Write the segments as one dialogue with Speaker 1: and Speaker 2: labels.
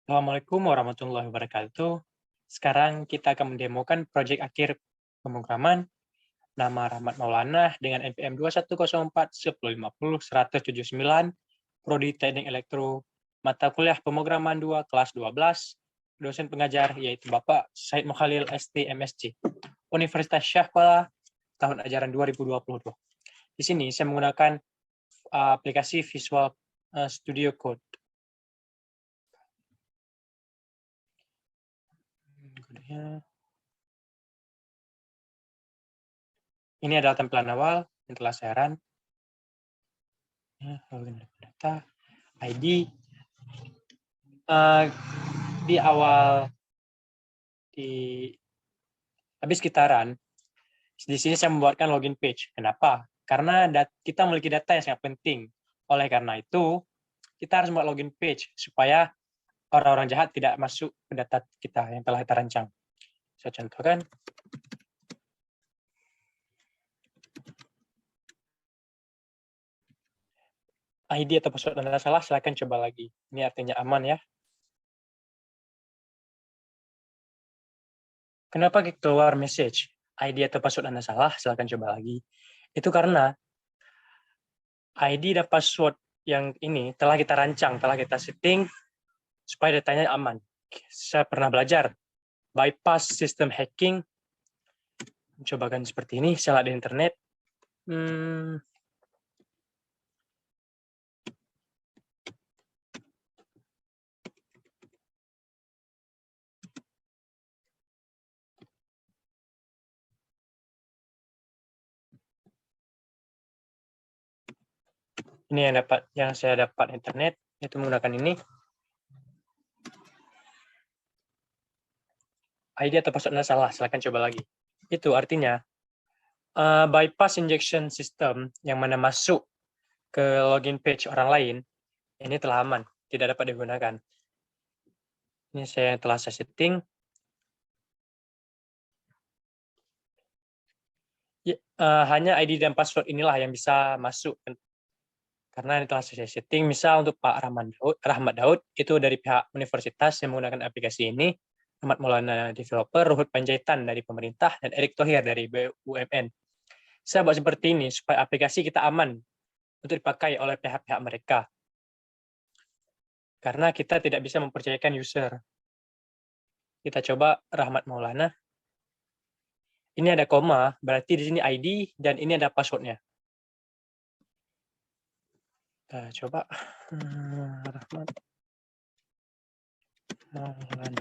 Speaker 1: Assalamualaikum warahmatullahi wabarakatuh. Sekarang kita akan mendemokan proyek akhir pemrograman nama Rahmat Maulana dengan NPM 2104-1050-179, Prodi Teknik Elektro, mata kuliah pemrograman 2, kelas 12, dosen pengajar yaitu Bapak Said Mukhalil ST MSc, Universitas Syahkuala, tahun ajaran 2022. Di sini saya menggunakan aplikasi Visual Studio Code. Ini adalah tampilan awal yang telah saya run. Login data, ID. Di awal, habis kita run, di sini saya membuatkan login page. Kenapa? Karena kita memiliki data yang sangat penting. Oleh karena itu, kita harus membuat login page supaya orang-orang jahat tidak masuk ke data kita yang telah kita rancang. Saya contohkan. ID atau password Anda salah, silakan coba lagi. Ini artinya aman ya. Kenapa keluar message? ID atau password Anda salah, silakan coba lagi. Itu karena ID dan password yang ini telah kita rancang, telah kita setting supaya datanya aman. Saya pernah belajar bypass sistem hacking. Cobakan seperti ini, saya lihat di internet. Ini yang saya dapat internet, itu menggunakan ini. ID atau password Anda salah, silakan coba lagi. Itu artinya bypass injection system yang mana masuk ke login page orang lain, ini telah aman, tidak dapat digunakan. Ini telah saya setting. Hanya ID dan password inilah yang bisa masuk. Karena ini telah saya setting, misal untuk Pak Rahmat Daud, itu dari pihak universitas yang menggunakan aplikasi ini, Rahmat Maulana developer, Ruhut Panjaitan dari pemerintah, dan Erick Thohir dari BUMN. Saya buat seperti ini supaya aplikasi kita aman untuk dipakai oleh pihak-pihak mereka. Karena kita tidak bisa mempercayakan user. Kita coba Rahmat Maulana. Ini ada koma, berarti di sini ID, dan ini ada passwordnya. Kita coba Rahmat Maulana.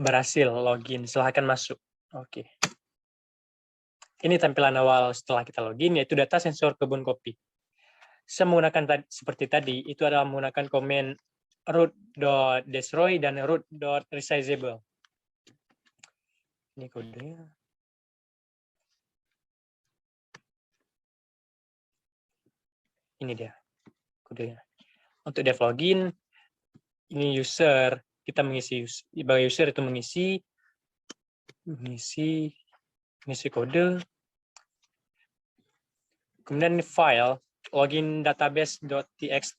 Speaker 1: Berhasil login, silahkan masuk. Oke. Ini tampilan awal setelah kita login, yaitu data sensor kebun kopi. Saya menggunakan seperti tadi, itu adalah menggunakan komen root.destroy dan root.resizable. Ini kodenya. Ini dia kodenya. Untuk dev login, ini user, kita mengisi, sebagai user itu mengisi kode. Kemudian ini file login database.txt.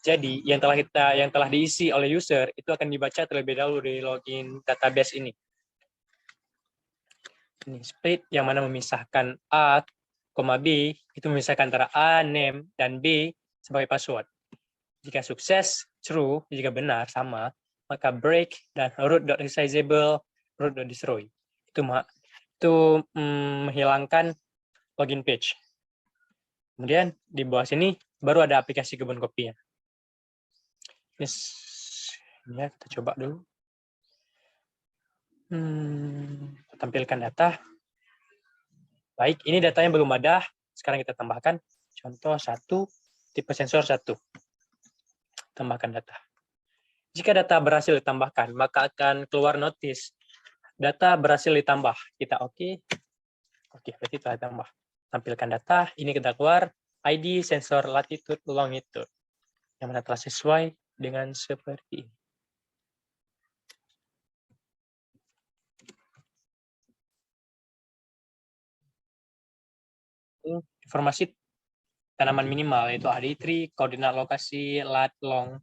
Speaker 1: Jadi yang telah diisi oleh user itu akan dibaca terlebih dahulu dari login database ini. Ini split yang mana memisahkan A, B, itu memisahkan antara A, name, dan B sebagai password. Jika sukses, true, jika benar, sama, maka break dan root.resizable, root.destroy. Itu menghilangkan login page. Kemudian di bawah sini baru ada aplikasi kebun kopinya. Ya, kita coba dulu. Tampilkan data. Baik, ini datanya belum ada. Sekarang kita tambahkan. Contoh 1, tipe sensor 1. Tambahkan data. Jika data berhasil ditambahkan, maka akan keluar notis. Data berhasil ditambah. Kita oke. Oke, berarti telah ditambah. Tampilkan data. Ini kita keluar. ID, sensor, latitude, longitude. Yang mana telah sesuai dengan seperti ini. Informasi tanaman minimal, yaitu AD3, koordinat lokasi, lat, long.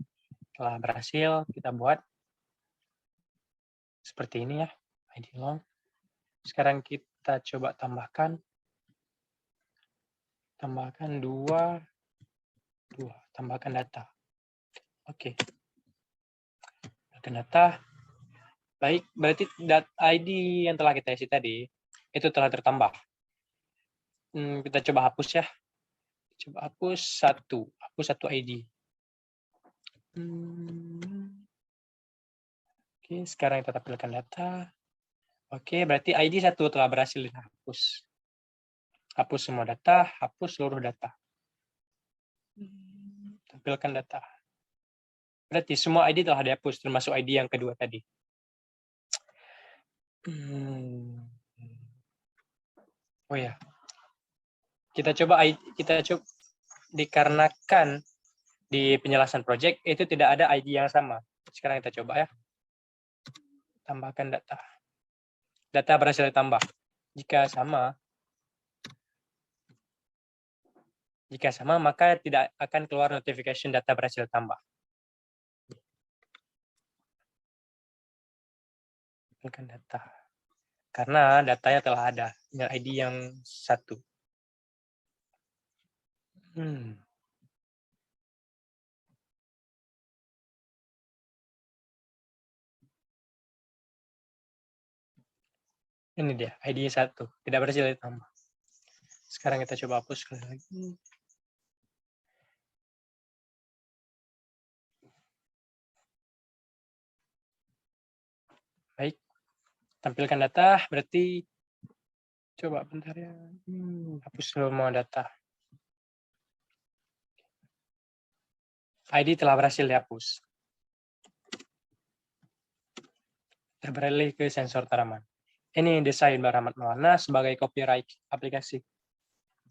Speaker 1: telah berhasil kita buat seperti ini ya, ID long. Sekarang kita coba tambahkan 2, tambahkan data. Oke. Data. Baik, berarti ID yang telah kita isi tadi itu telah tertambah. Kita coba hapus ya. Coba hapus satu ID. Oke, sekarang kita tampilkan data. Oke, berarti ID 1 telah berhasil dihapus. Hapus semua data, hapus seluruh data. Tampilkan data. Berarti semua ID telah dihapus, termasuk ID yang kedua tadi. Oh ya, kita coba dikarenakan di penjelasan project itu tidak ada ID yang sama. Sekarang kita coba ya. Tambahkan data. Data berhasil ditambah. Jika sama, maka tidak akan keluar notification data berhasil tambah. Tampilkan data. Karena datanya telah ada dengan ID yang 1. Ini dia, ID 1. Tidak berhasil ditambah. Sekarang kita coba hapus sekali lagi. Baik. Tampilkan data, berarti coba bentar ya. Hapus semua data. ID telah berhasil dihapus. Beralih ke sensor tanaman. Ini desain Rahmat Maulana sebagai copyright aplikasi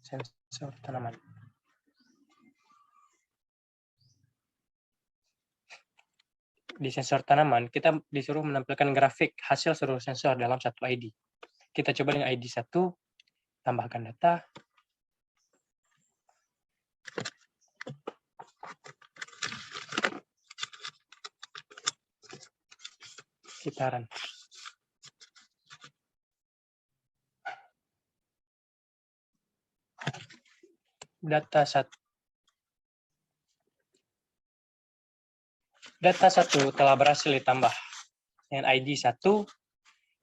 Speaker 1: sensor tanaman. Di sensor tanaman, kita disuruh menampilkan grafik hasil seluruh sensor dalam satu ID. Kita coba dengan ID 1, tambahkan data. Kita run. Data 1 telah berhasil ditambah dengan ID 1.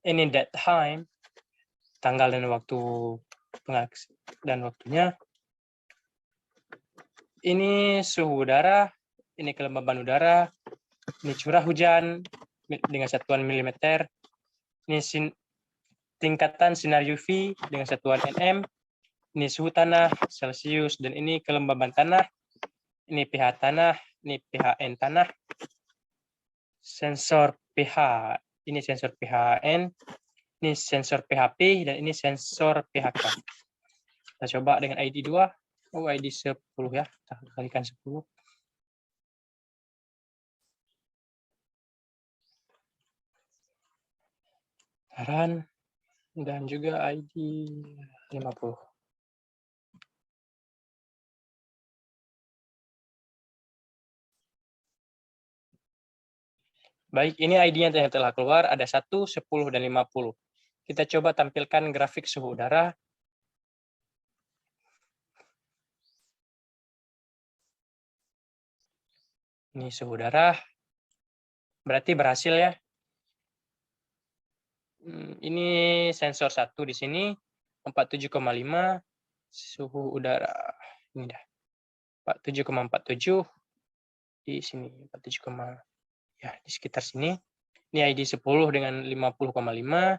Speaker 1: Ini date time, tanggal dan waktu dan waktunya. Ini suhu udara, ini kelembaban udara, ini curah hujan dengan satuan milimeter, ini tingkatan sinar UV dengan satuan nm, ini suhu tanah Celsius, dan ini kelembaban tanah, ini pH tanah, ini pHn tanah, sensor pH, ini sensor pHn, ini sensor PHP, dan ini sensor PHK. Kita coba dengan ID 2. ID 10 ya, kita kalikan 10. Run, dan juga ID 50. Baik, ini ID yang telah keluar, ada 1, 10, dan 50. Kita coba tampilkan grafik suhu udara. Ini suhu udara. Berarti berhasil ya. Ini sensor 1 di sini, 47,5 suhu udara. Ini dah. 47,47 di sini, 47, ya di sekitar sini. Ini ID 10 dengan 50,5.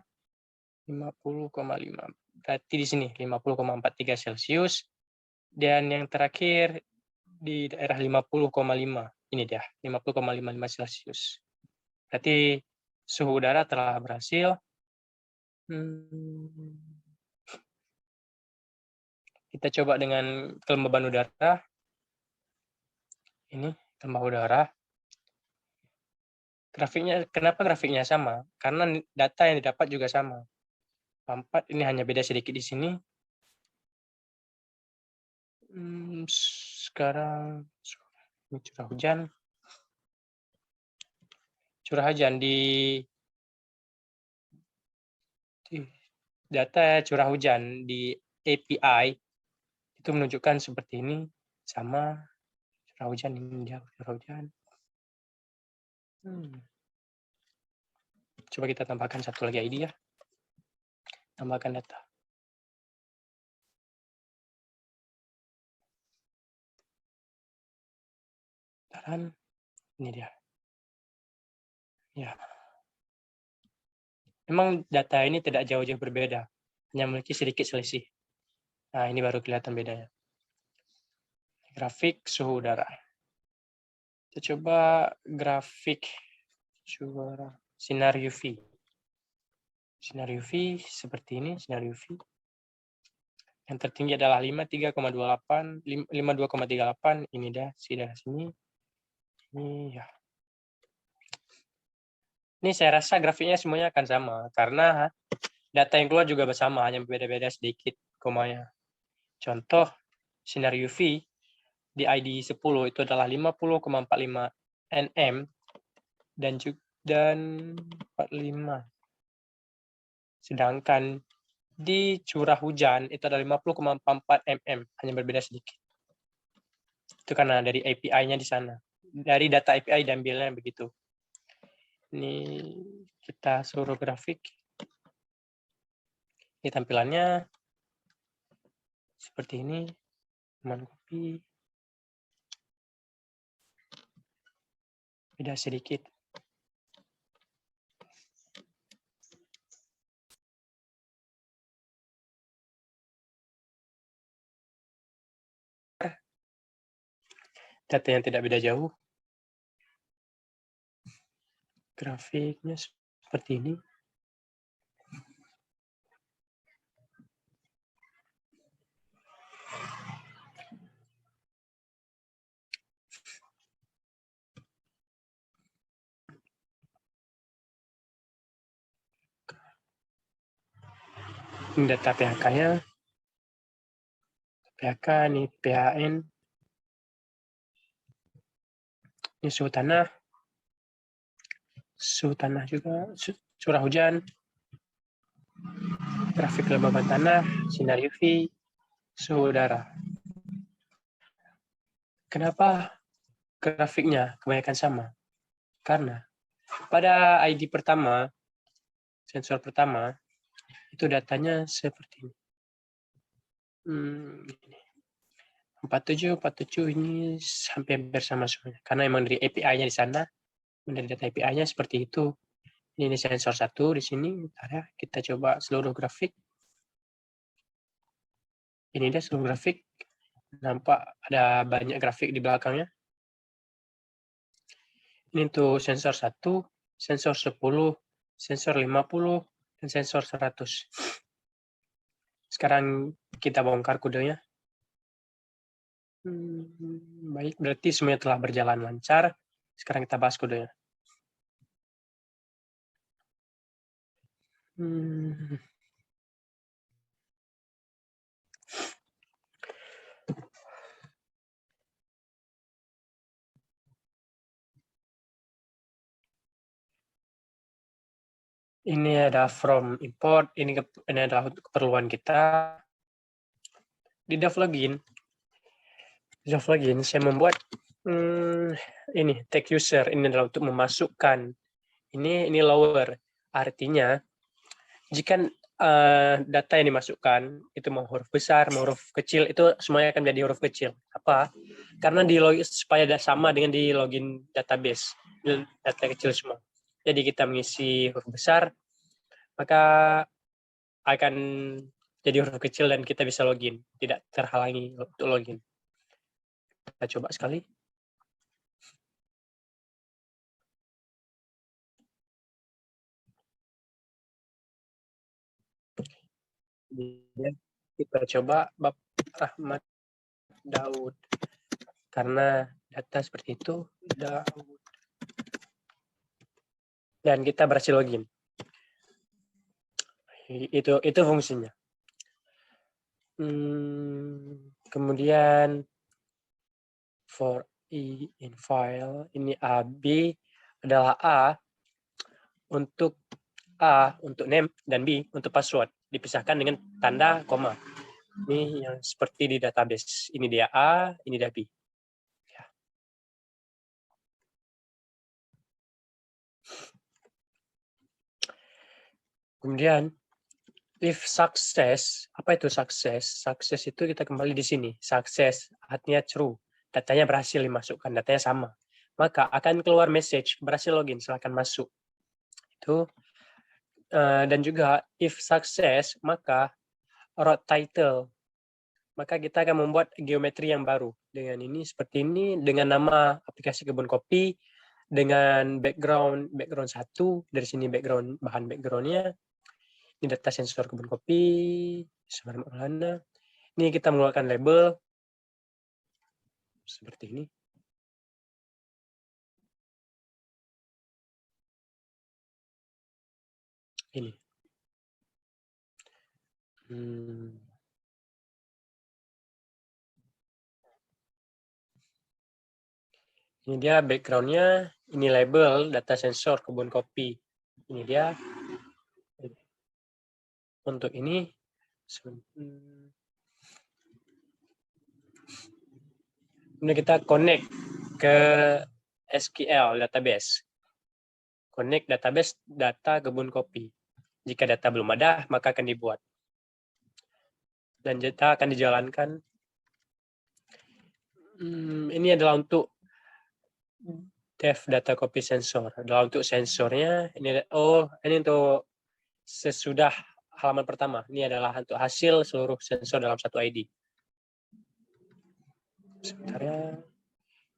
Speaker 1: 50,5. Berarti di sini 50,43 Celsius. Dan yang terakhir di daerah 50,5. Ini dia, 50,55 Celsius. Berarti suhu udara telah berhasil. Kita coba dengan kelembaban udara. Ini kelembaban udara. Kenapa grafiknya sama? Karena data yang didapat juga sama. 4 ini hanya beda sedikit di sini. Sekarang ini curah hujan. curah hujan di data curah hujan di API itu menunjukkan seperti ini, sama curah hujan ini dia curah hujan. Coba kita tambahkan satu lagi ID ya. Tambahkan data. Dan ini dia. Ya. Memang data ini tidak jauh-jauh berbeda, hanya memiliki sedikit selisih. Nah, ini baru kelihatan bedanya. Grafik suhu udara. Kita coba grafik suhu udara. Sinar UV. Sinar UV seperti ini, sinar UV. Yang tertinggi adalah 53,28, 52,38. Ini dah, dari sini. Ini ya. Ini saya rasa grafiknya semuanya akan sama, karena data yang keluar juga bersama, hanya berbeda-beda sedikit komanya. Contoh, sinar UV di ID 10 itu adalah 50,45 nm dan 45. Sedangkan di curah hujan itu adalah 50,44 mm, hanya berbeda sedikit. Itu karena dari API-nya di sana. Dari data API diambilnya begitu. Ini kita suruh grafik. Ini tampilannya seperti ini. Teman copy. Beda sedikit. Data yang tidak beda jauh. Grafiknya seperti ini. Ini data PHK-nya. PHK, ini PHN. Ini suhu tanah. Suhu tanah juga. Curah hujan. Grafik kelembaban tanah. Sinar UV. Suhu udara. Kenapa grafiknya kebanyakan sama? Karena pada ID pertama, sensor pertama, itu datanya seperti ini. 47 ini hampir sama semuanya. Karena emang dari API-nya di sana, dari data API-nya seperti itu. Ini sensor 1 di sini. Ya, kita coba seluruh grafik. Ini dia seluruh grafik. Nampak ada banyak grafik di belakangnya. Ini untuk sensor 1, sensor 10, sensor 50, dan sensor 100. Sekarang kita bongkar kodenya. Baik, berarti semuanya telah berjalan lancar. Sekarang kita bahas kodenya. Ini ada from import, ini adalah keperluan kita. Di dev login saya membuat ini tag user, ini adalah untuk memasukkan. Ini lower, artinya jika data yang dimasukkan itu mau huruf besar, mau huruf kecil, itu semuanya akan menjadi huruf kecil. Apa? Karena supaya sama dengan di login database, data kecil semua. Jadi kita mengisi huruf besar, maka akan jadi huruf kecil dan kita bisa login, tidak terhalangi untuk login. Kita coba sekali. Kita coba Bapak Rahmat Daud. Karena data seperti itu, Daud. Dan kita berhasil login. Itu fungsinya. Kemudian for in file, ini AB adalah A, untuk A untuk name dan B untuk password dipisahkan dengan tanda koma. Ini yang seperti di database. Ini dia A, ini dia B. Ya. Kemudian if success, apa itu sukses? Sukses itu kita kembali di sini. Sukses artinya true. Datanya berhasil dimasukkan, datanya sama. Maka akan keluar message berhasil login, silakan masuk. Itu dan juga if success maka route title, maka kita akan membuat geometri yang baru dengan ini seperti ini dengan nama aplikasi kebun kopi dengan background 1 dari sini background bahan backgroundnya, ini data sensor kebun kopi Sumarno Maulana. Ini kita mengeluarkan label seperti ini. Ini. Ini dia backgroundnya, ini label data sensor kebun kopi. Ini dia. Untuk ini, ini kita connect ke SQL database. Connect database data kebun kopi. Jika data belum ada, maka akan dibuat. Dan data akan dijalankan. Ini adalah untuk dev data copy sensor. Adalah untuk sensornya. Ini untuk sesudah halaman pertama. Ini adalah untuk hasil seluruh sensor dalam satu ID. Sebentar ya.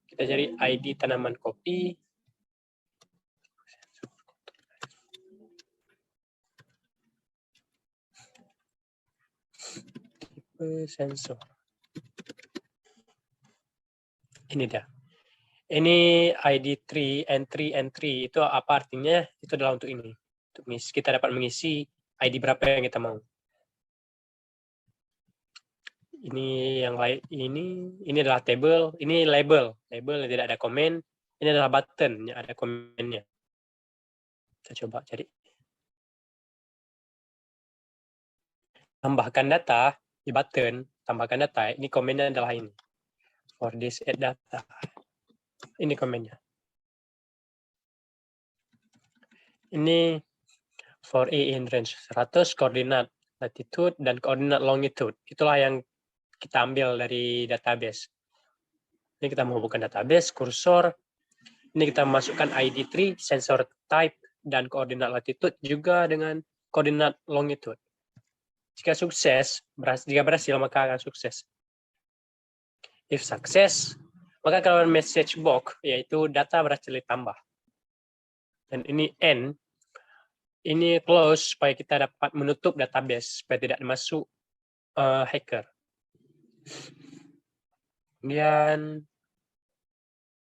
Speaker 1: Kita cari ID tanaman kopi. Tipe sensor. Ini dia. Ini ID 3, entry itu apa artinya? Itu adalah untuk ini. Untuk kita dapat mengisi ID berapa yang kita mau. Ini yang lain, ini adalah table, ini label yang tidak ada komen. Ini adalah button yang ada komennya. Kita coba cari. Tambahkan data di button, tambahkan data. Ini komennya adalah ini. For this add data. Ini komennya. Ini for A in range 100 koordinat latitude dan koordinat longitude. Itulah yang kita ambil dari database. Ini kita menghubungkan database, kursor. Ini kita masukkan ID tree, sensor type, dan koordinat latitude juga dengan koordinat longitude. Jika berhasil, maka akan sukses. If success, maka kalau message box, yaitu data berhasil ditambah. Dan ini end, ini close supaya kita dapat menutup database, supaya tidak masuk hacker. Kemudian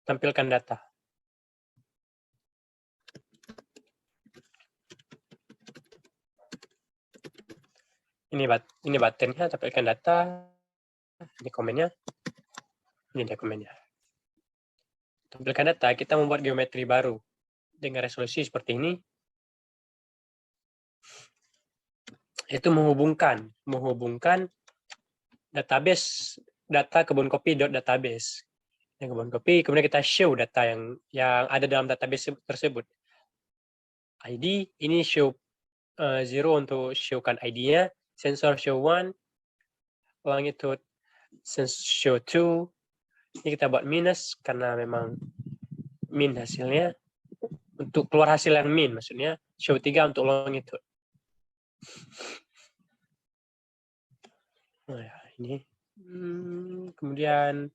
Speaker 1: tampilkan data. Ini buttonnya, tampilkan data. Ini komennya. Ini dia komennya. Tampilkan data, kita membuat geometri baru dengan resolusi seperti ini. Itu menghubungkan database data kebun kopi.database. Yang kebun kopi, kemudian kita show data yang ada dalam database tersebut. ID, ini show 0 untuk showkan ID-nya, sensor show 1, longitude show 2. Ini kita buat minus karena memang min hasilnya. Untuk keluar hasil yang min, maksudnya show 3 untuk longitude. Nah, ya, ini. Kemudian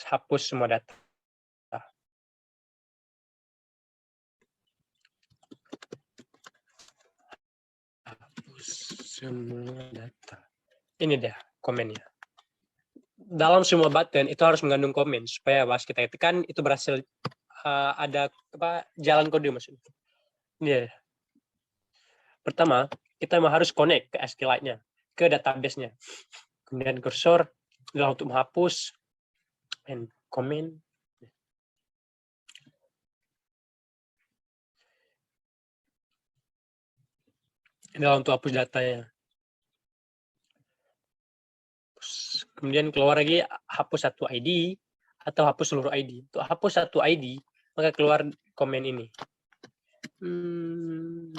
Speaker 1: hapus semua data. Hapus semua data. Ini dia komennya. Dalam semua button itu harus mengandung komen supaya pas kita tekan itu berhasil ada jalan kode maksudnya. Ini. Pertama, kita harus connect ke SQLite-nya, ke database-nya. Kemudian kursor adalah untuk menghapus and comment. Ini adalah untuk hapus datanya. Kemudian keluar lagi hapus satu ID atau hapus seluruh ID. Untuk hapus satu ID, maka keluar komen ini.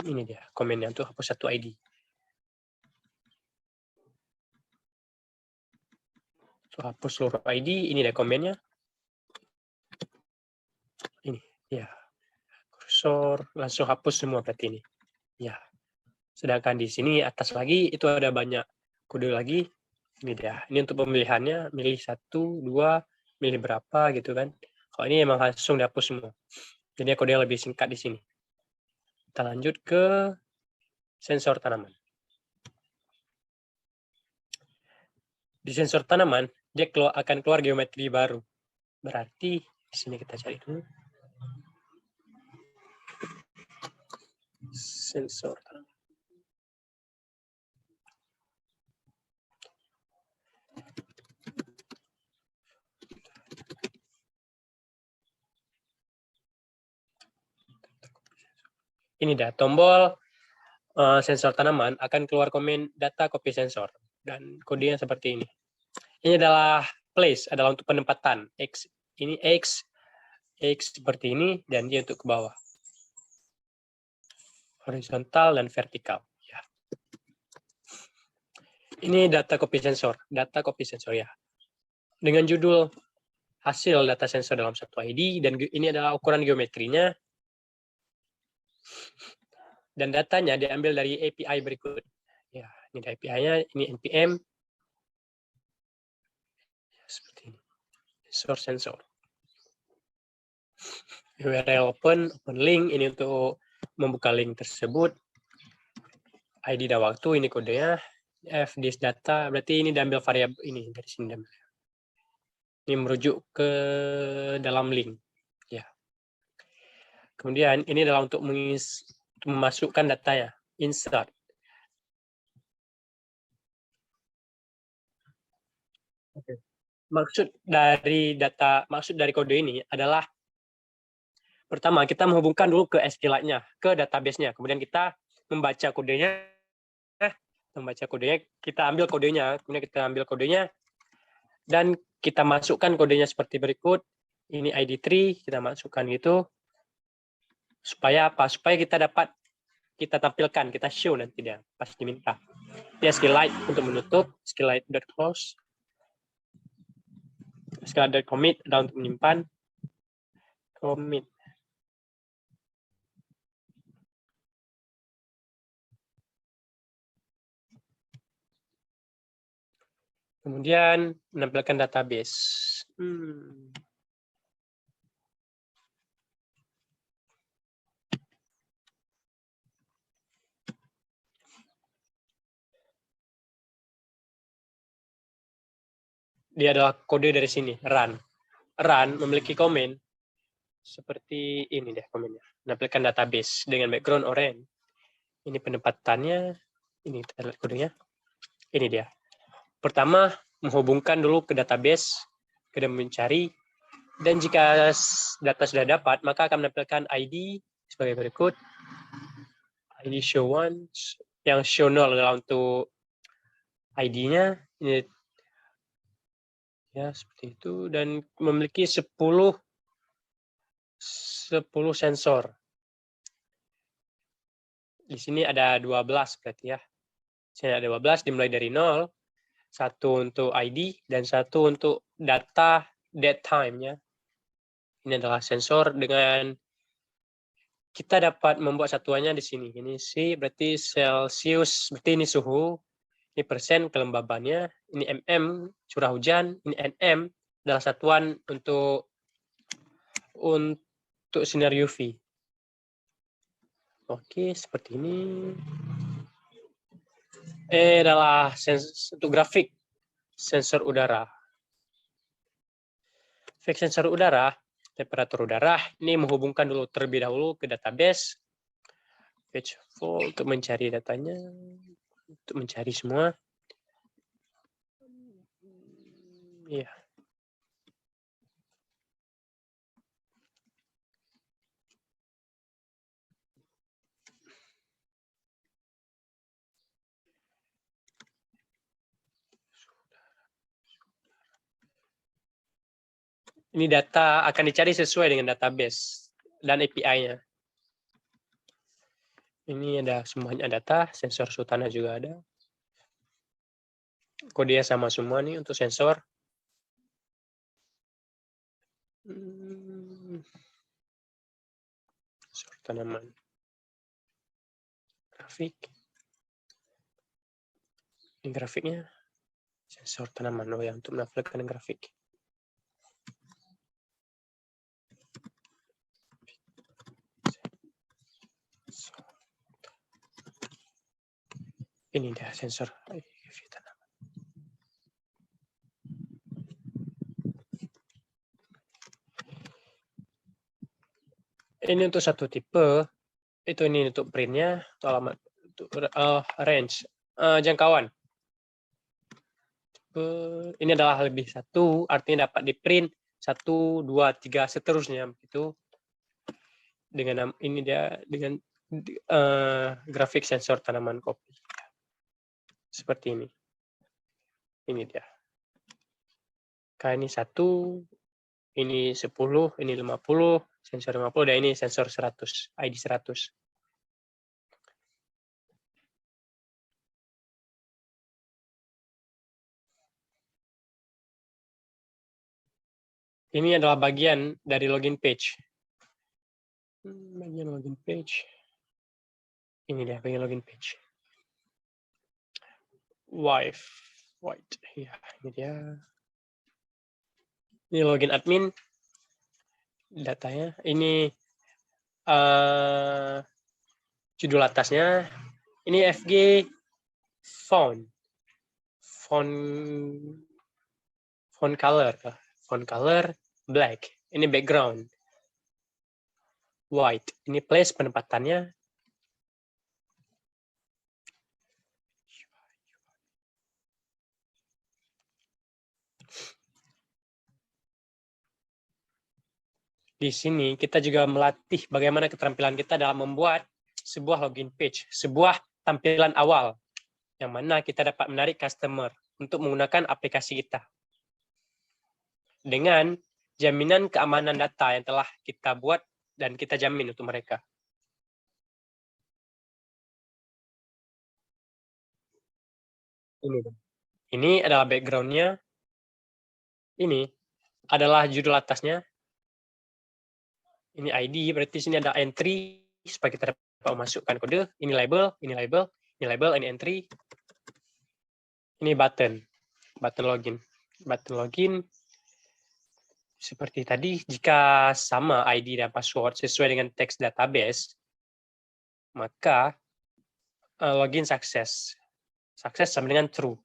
Speaker 1: Ini dia komennya untuk hapus satu ID. Untuk hapus seluruh ID, ini dia komennya. Ini, ya. Kursor, langsung hapus semua berarti ini. Ya. Sedangkan di sini atas lagi, itu ada banyak kode lagi. Ini dia. Ini untuk pemilihannya, milih 1, 2, milih berapa gitu kan. Kalau ini emang langsung dihapus semua. Jadi kode yang lebih singkat di sini. Kita lanjut ke sensor tanaman. Di sensor tanaman, dia akan keluar geometri baru. Berarti di sini kita cari dulu. Sensor tanaman. Ini dah tombol sensor tanaman akan keluar komen data copy sensor dan kodenya seperti ini. Ini adalah place, adalah untuk penempatan X. Ini X seperti ini dan dia untuk ke bawah. Horizontal dan vertikal. Ya. Ini data copy sensor ya. Dengan judul hasil data sensor dalam satu ID dan ini adalah ukuran geometrinya. Dan datanya diambil dari API berikut. Ya, ini API-nya, ini npm. Seperti ini. Source sensor. URL open link, ini untuk membuka link tersebut. ID dan waktu, ini kodenya. F this data, berarti ini diambil variabel ini dari sini. Ini merujuk ke dalam link. Ya. Kemudian ini adalah untuk memasukkan datanya. Insert. Oke. Maksud dari kode ini adalah pertama kita menghubungkan dulu ke SQLite-nya, ke database-nya. Kemudian kita membaca kodenya, kita ambil kodenya, kemudian kita ambil kodenya dan kita masukkan kodenya seperti berikut. Ini ID3 kita masukkan gitu. Supaya apa? Supaya kita tampilkan, kita show nanti dia pas diminta. Dia SQLite untuk menutup, SQLite.close. SQLite.commit adalah untuk menyimpan. Commit. Kemudian menampilkan database. Dia adalah kode dari sini, run. Run memiliki komen seperti ini deh komennya. Menampilkan database dengan background orange. Ini penempatannya. Ini kita lihat kodenya. Ini dia. Pertama, menghubungkan dulu ke database, kemudian mencari. Dan jika data sudah dapat, maka akan menampilkan ID sebagai berikut. ID show one, yang show 0 adalah untuk ID-nya. Ini ya seperti itu dan memiliki 10 sensor. Di sini ada 12 berarti ya. Di sini ada 12 dimulai dari 0, satu untuk ID dan satu untuk data date time-nya. Ini adalah sensor dengan kita dapat membuat satuannya di sini. Ini C berarti Celsius, berarti ini suhu. Ini persen kelembabannya, ini mm curah hujan, ini nm adalah satuan untuk sinar UV. Oke, seperti ini. Adalah untuk grafik sensor udara. Efek sensor udara, temperatur udara, ini menghubungkan dulu terlebih dahulu ke database. Page full untuk mencari datanya, untuk mencari semua. Iya. Ini data akan dicari sesuai dengan database dan API-nya. Ini ada semuanya data, sensor Sultana juga ada. Kodenya sama semua nih untuk sensor. Sensor tanaman. Grafik. Ini grafiknya. Sensor tanaman. Oh ya, untuk menampilkan grafik. Ini dia sensor tanaman. Ini untuk satu tipe, itu ini untuk printnya, untuk alamat, untuk range, jangkauan. Ini adalah lebih satu, artinya dapat di print 1, 2, 3 seterusnya begitu. Dengan ini dia dengan grafik sensor tanaman kopi. Seperti ini. Ini dia. Kayak ini 1, ini 10, ini 50, sensor 50, dan ini sensor 100, ID 100. Ini adalah bagian dari login page. Bagian login page. Ini dia bagian login page. White. Ya, ini dia. Ini login admin. Datanya. Ini judul atasnya. Ini FG font color. Font color black. Ini background white. Ini place penempatannya. Di sini kita juga melatih bagaimana keterampilan kita dalam membuat sebuah login page, sebuah tampilan awal yang mana kita dapat menarik customer untuk menggunakan aplikasi kita. Dengan jaminan keamanan data yang telah kita buat dan kita jamin untuk mereka. Ini adalah background-nya. Ini adalah judul atasnya. Ini ID, berarti sini ada entry supaya kita dapat memasukkan kode. Ini label, ini label, ini label, ini entry. Ini button login. Button login seperti tadi, jika sama ID dan password sesuai dengan teks database, maka login sukses. Sukses sama dengan true.